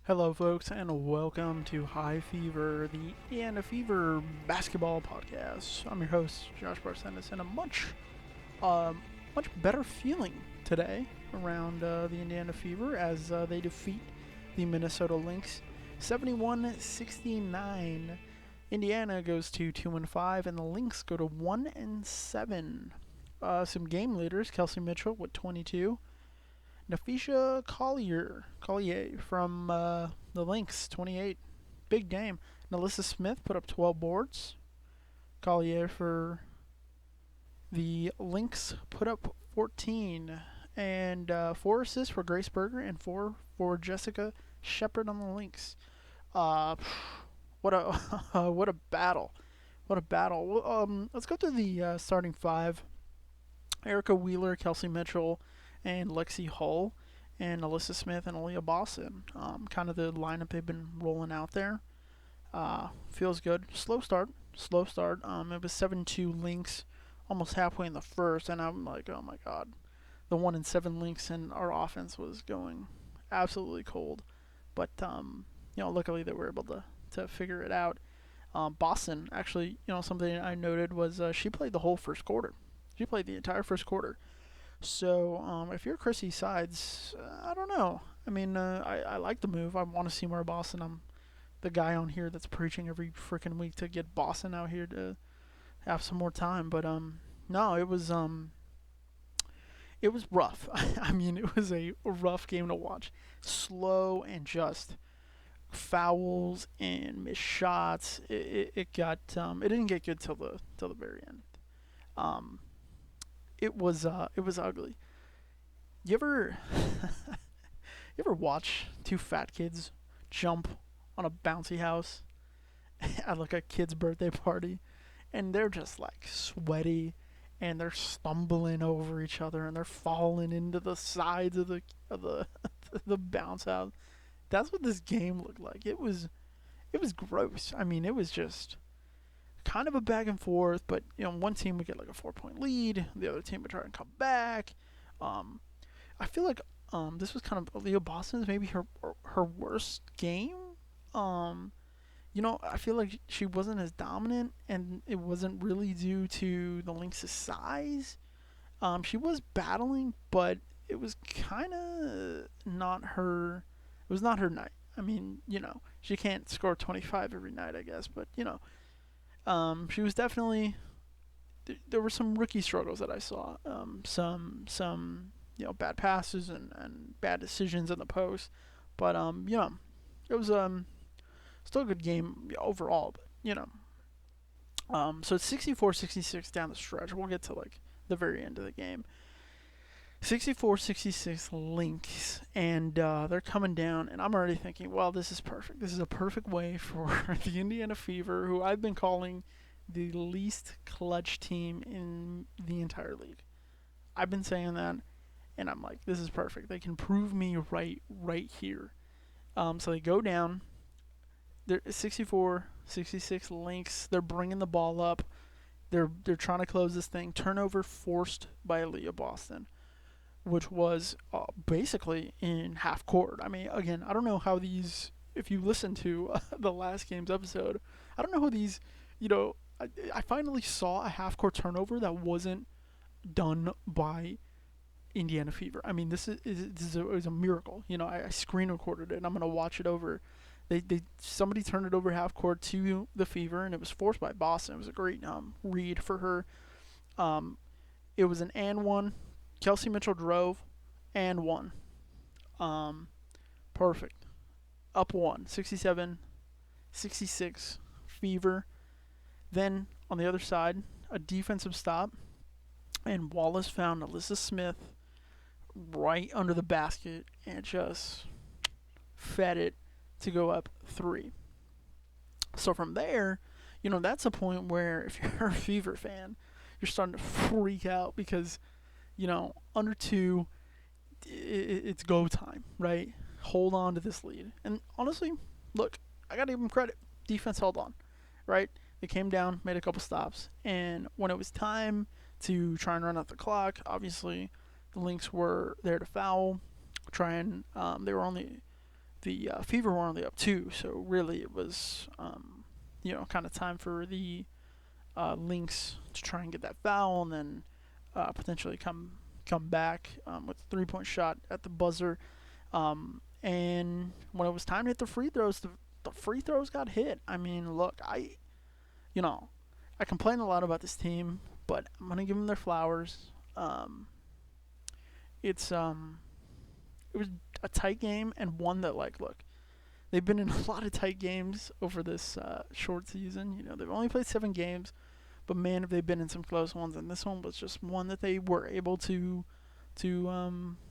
Hello, folks, and welcome to High Fever, the Indiana Fever basketball podcast. I'm your host, Josh Barcenas, and a much better feeling today around the Indiana Fever as they defeat the Minnesota Lynx 71-69. Indiana goes to 2-5, and the Lynx go to 1-7. Some game leaders: Kelsey Mitchell with 22. Nafisha Collier from the Lynx, 28. Big game. Nalissa Smith put up 12 boards. Collier for the Lynx put up 14. And 4 assists for Grace Berger and 4 for Jessica Shepard on the Lynx. What a what a battle. What a battle. Let's go through the starting five. Erica Wheeler, Kelsey Mitchell, and Lexi Hull, and Alyssa Smith and Aaliyah Boston. Kind of the lineup they've been rolling out there. Feels good. Slow start. It was 7-2 Lynx almost halfway in the first, and I'm like, oh my god. The 1-7 Lynx and our offense was going absolutely cold. But, luckily they were able to figure it out. Boston, actually, something I noted was she played the whole first quarter. She played the entire first quarter. So, if you're Chrissy Sides, I don't know. I mean, I like the move. I want to see more Boston. I'm the guy on here that's preaching every freaking week to get Boston out here to have some more time. But, no, it was rough. I mean, it was a rough game to watch. Slow and just fouls and missed shots. It didn't get good till the very end. It was ugly. You ever you ever watch two fat kids jump on a bouncy house at like a kid's birthday party, and they're just like sweaty, and they're stumbling over each other, and they're falling into the sides of the the bounce house. That's what this game looked like. It was gross. I mean, it was just kind of a back and forth, but one team would get like a 4-point lead, the other team would try and come back. I feel like this was kind of Aaliyah Boston's maybe her worst game. I feel like she wasn't as dominant, and it wasn't really due to the Lynx's size. She was battling, but it was kind of not her. It was not her night. I mean, she can't score 25 every night, I guess, but she was definitely. There were some rookie struggles that I saw. Some bad passes and bad decisions in the post, but it was still a good game overall. But so it's 64-66 down the stretch. We'll get to like the very end of the game. 64-66 Lynx, and they're coming down, and I'm already thinking, well, this is perfect. This is a perfect way for the Indiana Fever, who I've been calling the least clutch team in the entire league. I've been saying that, and I'm like, this is perfect. They can prove me right here. So they go down. They're 64-66 Lynx. They're bringing the ball up. They're trying to close this thing. Turnover forced by Aaliyah Boston, which was basically in half court. I mean, again, I don't know how these, if you listen to the last game's episode, I don't know how these, I finally saw a half court turnover that wasn't done by Indiana Fever. I mean, this is a miracle. I screen recorded it, and I'm going to watch it over. Somebody turned it over half court to the Fever, and it was forced by Boston. It was a great read for her. It was an and one. Kelsey Mitchell drove and won. Perfect. Up one. 67-66 Fever. Then on the other side, a defensive stop, and Wallace found Alyssa Smith right under the basket and just fed it to go up 3. So from there, that's a point where if you're a Fever fan, you're starting to freak out because under 2, it's go time, right? Hold on to this lead. And honestly, look, I got to give them credit. Defense held on, right? They came down, made a couple stops, and when it was time to try and run out the clock, obviously the Lynx were there to foul, they were on the Fever were only up 2, so really it was kind of time for the Lynx to try and get that foul and then potentially come back with a 3-point shot at the buzzer. And when it was time to hit the free throws, the free throws got hit. I mean, look, you know, I complain a lot about this team, but I'm gonna give them their flowers. It's it was a tight game and one that, like, look, they've been in a lot of tight games over this short season. They've only played 7 games, but man, have they been in some close ones. And this one was just one that they were able to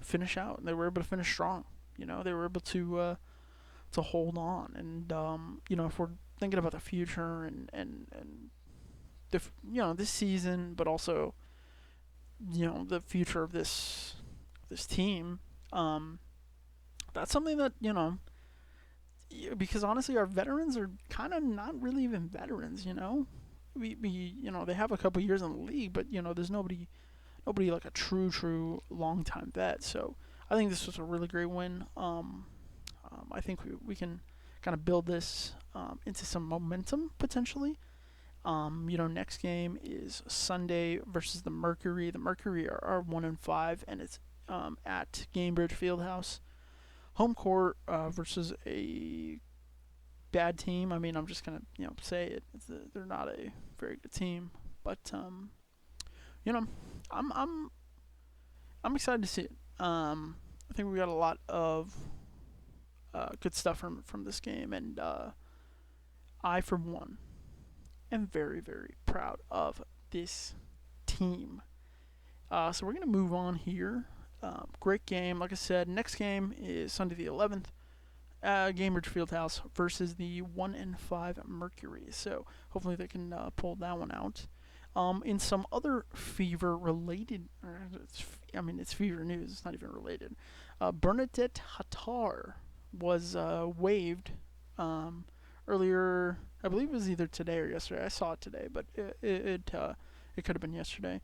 finish out. They were able to finish strong. They were able to hold on. And if we're thinking about the future and this season, but also the future of this team, that's something that because honestly, our veterans are kind of not really even veterans. We they have a couple years in the league, but there's nobody like a true long time vet. So I think this was a really great win. I think we can kind of build this into some momentum potentially. Next game is Sunday versus the Mercury. The Mercury are 1-5, and it's at Gamebridge Fieldhouse. Home court versus a bad team. I mean, I'm just gonna say it. They're not a very good team, but I'm excited to see it. I think we got a lot of good stuff from this game, and I, for one, am very, very proud of this team. So we're gonna move on here. Great game. Like I said, next game is Sunday the 11th. Gamebridge Fieldhouse versus the 1-5 Mercury. So hopefully they can pull that one out. In some other Fever related, it's Fever news. It's not even related. Bernadette Hattar was waived earlier. I believe it was either today or yesterday. I saw it today, but it could have been yesterday.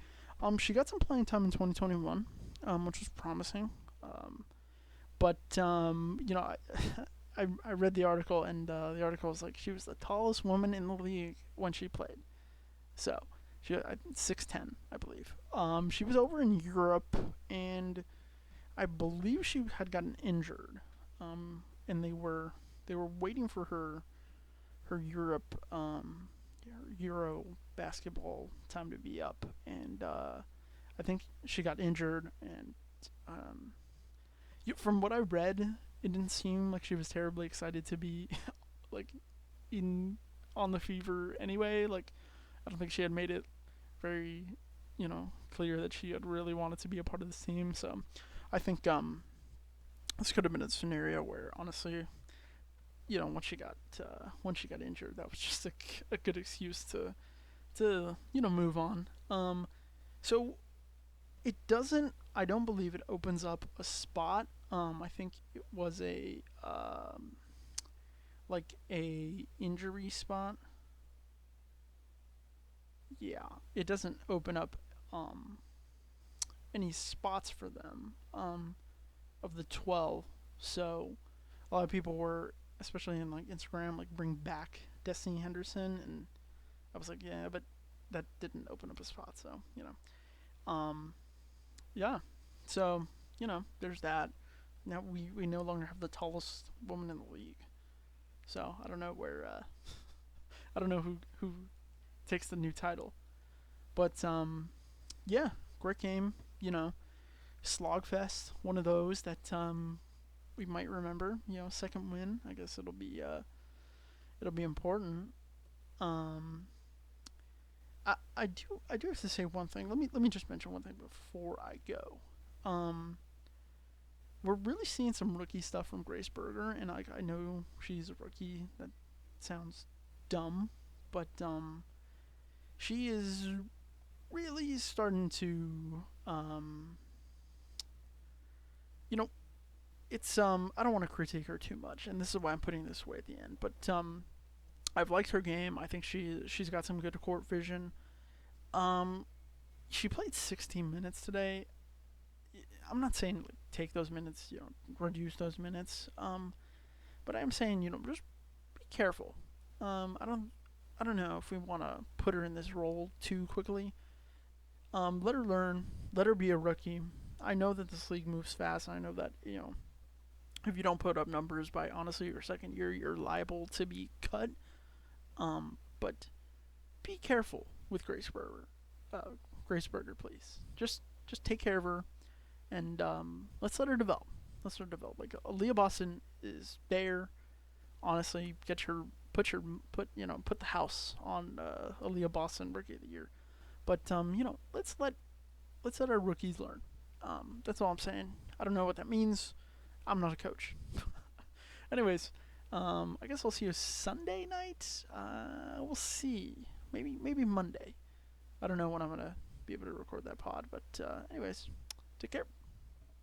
She got some playing time in 2021, which was promising. But I read the article, and the article was like she was the tallest woman in the league when she played. So she 6'10", I believe. She was over in Europe, and I believe she had gotten injured. And they were waiting for her Europe Euro basketball time to be up, and I think she got injured, and from what I read, it didn't seem like she was terribly excited to be like on the Fever anyway. Like, I don't think she had made it very clear that she had really wanted to be a part of this team. So I think this could have been a scenario where, honestly, once she got injured, that was just a good excuse to move on. So it doesn't. I don't believe it opens up a spot. I think it was a injury spot. Yeah, it doesn't open up any spots for them of the 12. So a lot of people were, especially in like Instagram, like, bring back Destiny Henderson, and I was like, yeah, but that didn't open up a spot. So yeah. So there's that. Now we no longer have the tallest woman in the league. So I don't know where I don't know who takes the new title. But yeah, great game. Slogfest, one of those that we might remember. Second win. I guess it'll be important. I do have to say one thing. Let me just mention one thing before I go. We're really seeing some rookie stuff from Grace Berger, and I know she's a rookie. That sounds dumb, but she is really starting to it's I don't want to critique her too much, and this is why I'm putting this way at the end. But I've liked her game. I think she's got some good court vision. She played 16 minutes today. I'm not saying take those minutes, reduce those minutes. But I am saying, just be careful. I don't know if we want to put her in this role too quickly. Let her learn. Let her be a rookie. I know that this league moves fast. I know that if you don't put up numbers by honestly your second year, you're liable to be cut. But be careful with Grace Berger, please. Just take care of her, and let's let her develop. Let's let her develop. Like Aaliyah Boston is there. Honestly, put the house on Aaliyah Boston Rookie of the Year. But let's let our rookies learn. That's all I'm saying. I don't know what that means. I'm not a coach. Anyways, I guess I'll see you Sunday night. We'll see. Maybe Monday. I don't know when I'm gonna be able to record that pod. But anyways, take care.